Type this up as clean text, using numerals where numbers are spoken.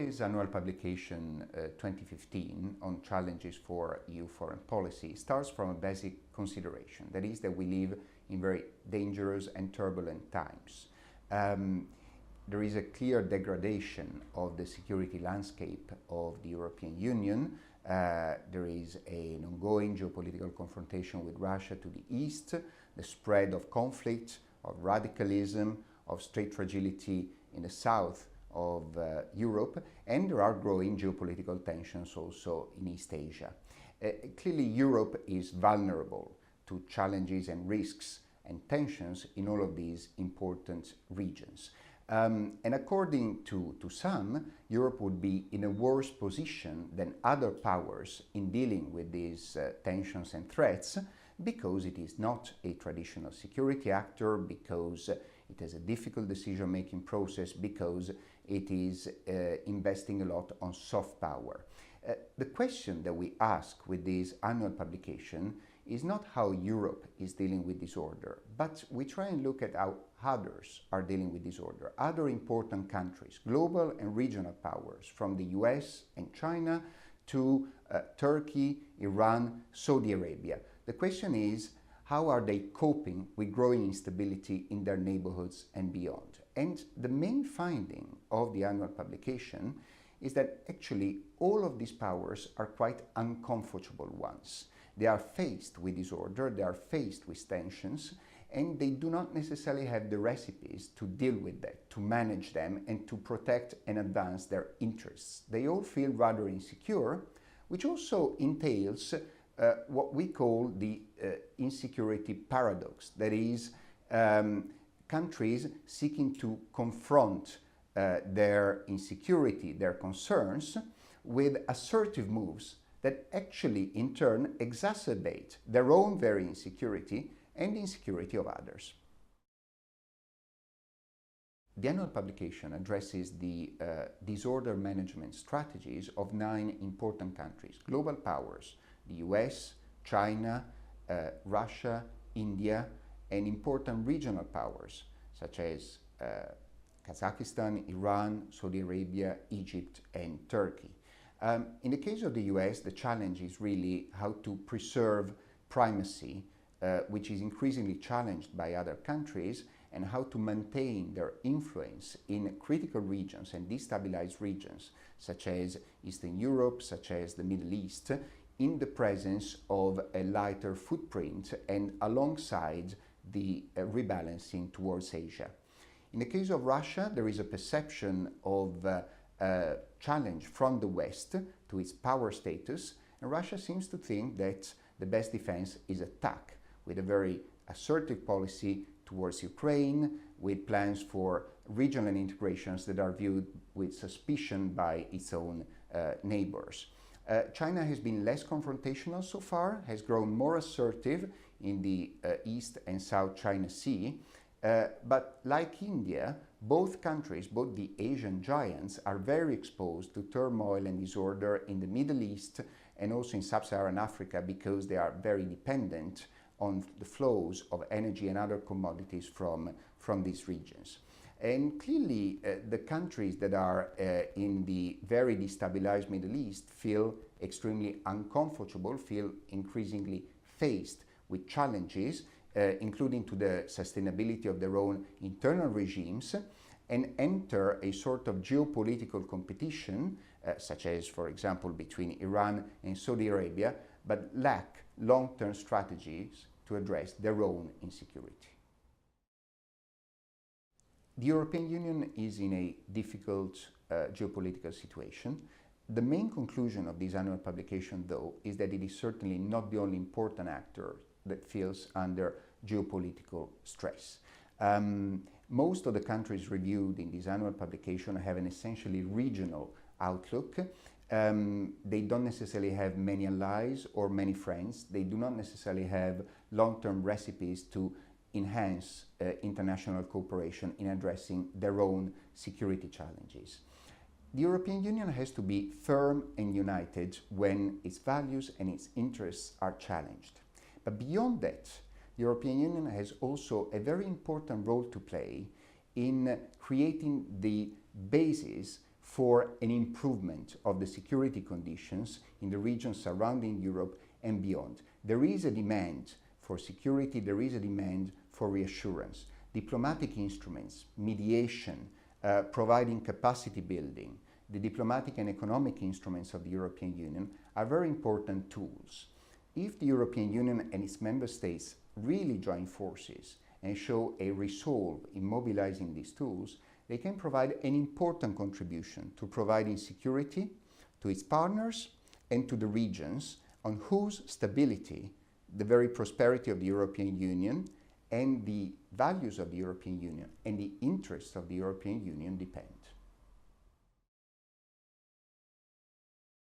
FRIDE's annual publication 2015 on challenges for EU foreign policy starts from a basic consideration, that is that we live in very dangerous and turbulent times. There is a clear degradation of the security landscape of the European Union. There is an ongoing geopolitical confrontation with Russia to the east, the spread of conflict, of radicalism, of state fragility in the south of Europe, and there are growing geopolitical tensions also in East Asia. Clearly, Europe is vulnerable to challenges and risks and tensions in all of these important regions. And according to some, Europe would be in a worse position than other powers in dealing with these tensions and threats because it is not a traditional security actor, because it has a difficult decision-making process, because it is investing a lot on soft power. The question that we ask with this annual publication is not how Europe is dealing with disorder, but we try and look at how others are dealing with disorder. Other important countries, global and regional powers, from the US and China to Turkey, Iran, Saudi Arabia. The question is, how are they coping with growing instability in their neighborhoods and beyond? And the main finding of the annual publication is that actually all of these powers are quite uncomfortable ones. They are faced with disorder, they are faced with tensions, and they do not necessarily have the recipes to deal with that, to manage them, and to protect and advance their interests. They all feel rather insecure, which also entails what we call the insecurity paradox. That is, countries seeking to confront their insecurity, their concerns, with assertive moves that actually in turn exacerbate their own very insecurity and the insecurity of others. The annual publication addresses the disorder management strategies of 9 important countries, global powers, the US, China, Russia, India, and important regional powers such as Kazakhstan, Iran, Saudi Arabia, Egypt, and Turkey. In the case of the US, the challenge is really how to preserve primacy, which is increasingly challenged by other countries, and how to maintain their influence in critical regions and destabilized regions, such as Eastern Europe, such as the Middle East, in the presence of a lighter footprint and alongside the rebalancing towards Asia. In the case of Russia, there is a perception of challenge from the West to its power status, and Russia seems to think that the best defense is attack, with a very assertive policy towards Ukraine, with plans for regional integrations that are viewed with suspicion by its own neighbors. China has been less confrontational so far, has grown more assertive in the East and South China Sea, but like India, both countries, both the Asian giants, are very exposed to turmoil and disorder in the Middle East and also in Sub-Saharan Africa, because they are very dependent on the flows of energy and other commodities from these regions. And clearly, the countries that are in the very destabilized Middle East feel extremely uncomfortable, feel increasingly faced with challenges, including to the sustainability of their own internal regimes, and enter a sort of geopolitical competition, such as, for example, between Iran and Saudi Arabia, but lack long-term strategies to address their own insecurity. The European Union is in a difficult geopolitical situation. The main conclusion of this annual publication, though, is that it is certainly not the only important actor that feels under geopolitical stress. Most of the countries reviewed in this annual publication have an essentially regional outlook. They don't necessarily have many allies or many friends. They do not necessarily have long-term recipes to enhance international cooperation in addressing their own security challenges. The European Union has to be firm and united when its values and its interests are challenged. But beyond that, the European Union has also a very important role to play in creating the basis for an improvement of the security conditions in the regions surrounding Europe and beyond. There is a demand for security, there is a demand for reassurance. Diplomatic instruments, mediation, providing capacity building, the diplomatic and economic instruments of the European Union are very important tools. If the European Union and its member states really join forces and show a resolve in mobilizing these tools, they can provide an important contribution to providing security to its partners and to the regions on whose stability the very prosperity of the European Union and the values of the European Union and the interests of the European Union depend.